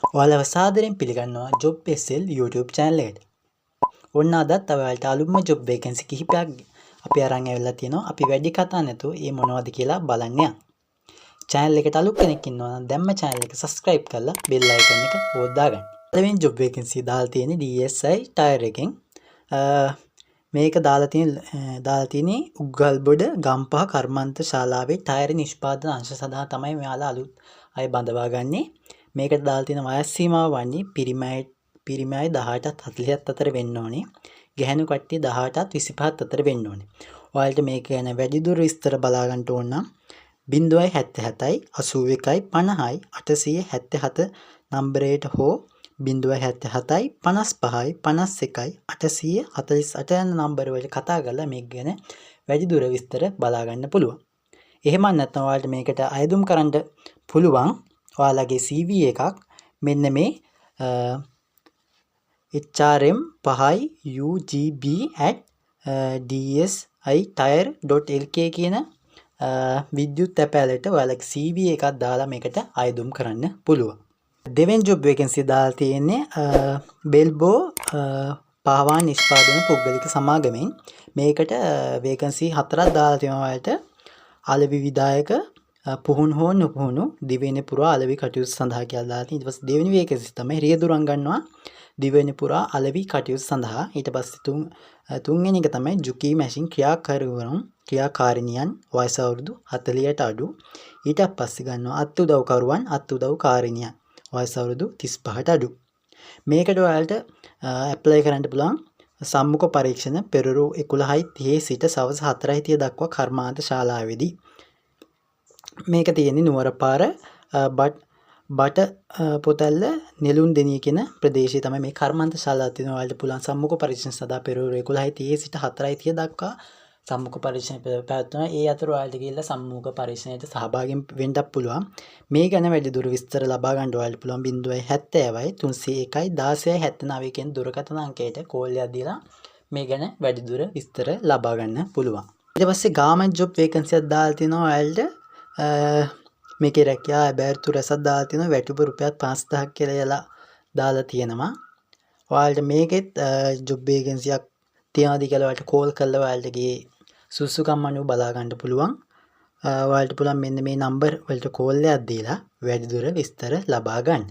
ඔයාලව සාදරයෙන් පිළිගන්නවා Job SL YouTube channel එකට. ඔන්න අදත් ඔයාලට අලුත්ම job vacancy කිහිපයක් අපි අරන් ඇවිල්ලා තියෙනවා. අපි වැඩි කතා නැතුව මේ මොනවද කියලා බලන්න යන්න. channel එකට අලුත් කෙනෙක් ඉන්නවා නම් දැම්ම channel එක subscribe කරලා bell icon එක ඕල් දාගන්න. පළවෙනි job vacancy දාලා තියෙන්නේ DSI tire එකෙන්. මේක දාලා තියෙන්නේ උග්ගල්බොඩ ගම්පහ කර්මාන්ත ශාලාවේ ටයර් නිෂ්පාදන අංශ සඳහා තමයි මෙයාලා අලුත් අය බඳවා ගන්නේ. මේකට දාලා තියෙන වයස් සීමාව වන්නේ පිරිමි අය 18ත් 40ත් අතර වෙන්න ඕනේ. ගැහැණු කට්ටිය 18ත් 25ත් අතර වෙන්න ඕනේ. ඔයාලට මේක ගැන වැඩිදුර විස්තර බලා ගන්න ඕන නම් 077යි 81යි 50යි 877 නම්බරයට හෝ 077යි 55යි 51යි 848 යන නම්බර වලට කතා කරලා මේක ගැන වැඩිදුර විස්තර බලා ගන්න පුළුවන්. එහෙම නැත්නම් ඔයාලට මේකට අයදුම් කරන්න පුළුවන් ඔයාලගේ CV එකක් මෙන්න මේ hrm5ugb@dsitire.lk කියන විද්‍යුත් තැපෑලට ඔයාලගේ CV එකක් දාලා මේකට අයදුම් කරන්න පුළුවන්. දෙවෙනි job vacancy දාලා තියෙන්නේ බෙල්බෝ පාවාන් නිෂ්පාදන පුද්ගලික සමාගමෙන්. මේකට vacancy 4ක් දාලා තියෙනවා ඔයාලට. අලෙවි විධායක පුහුණු හෝ නොපුහුණු දිවයින පුරා අලෙවි කටයුතු සඳහා කියලා දාලා තියෙනවා. ඊට පස්සේ දෙවෙනි vacancy තමයි රියදුරන් ගන්නවා දිවයින පුරා අලෙවි කටයුතු සඳහා. ඊට පස්සේ තුන්වෙනි එක තමයි ජුකී මැෂින් ක්‍රියාකාරිනියන් වයස අවුරුදු 40ට අඩු. ඊට පස්සේ ගන්නවා අත් උදව්කරුවන් අත් උදව්කාරිනියන් වයස අවුරුදු 35ට අඩු. මේකට ඔයාලට ඇප්ලයි කරන්න පුළුවන් සම්මුඛ පරීක්ෂණ පෙරළු 11:30 සිට සවස් 4:30 දක්වා කර්මාන්ත ශාලාවේදී. මේක තියෙන්නේ නුවරපාර බට පොතැල්ල නෙළුම් දෙනිය කියන ප්‍රදේශයේ තමයි මේ කර්මාන්ත ශාලාව තියෙනවා. ඔයාලට පුළුවන් සම්මුඛ පරීක්ෂණ සඳහා පෙරළු 11:30 සිට 4:30 දක්වා සම්මුඛ පරීක්ෂණ පැවැත්වෙනවා. ඒ අතර ඔයාලට ගිහිල්ලා සම්මුඛ පරීක්ෂණයට සහභාගී වෙන්නත් පුළුවන්. මේ ගැන වැඩිදුර විස්තර ලබා ගන්න ඔයාලට පුළුවන් 070යි 301යි 1679 කියන දුරකථන අංකයට කෝල් එකක් දීලා මේ ගැන වැඩිදුර විස්තර ලබා ගන්න පුළුවන්. ඊට පස්සේ ගාමන්ට් ජොබ් වේකන්සි එකක් දාලා තිනවා ඔයාලට. මේකේ රැකියා අබෑර්තු රසක් දාලා තිනවා. වැටුප රුපියල් 5000ක් කියලා දාලා තියෙනවා. ඔයාලට මේකෙත් ජොබ් වේකන්සි එකක් තියනවාද කියලා ඔයාලට කෝල් කරලා ඔයාලටගේ සුසුකම් අනුව බලා ගන්න පුළුවන්. ඔයාලට පුළුවන් මෙන්න මේ නම්බර් වලට කෝල් එකක් දීලා වැඩිදුර විස්තර ලබා ගන්න.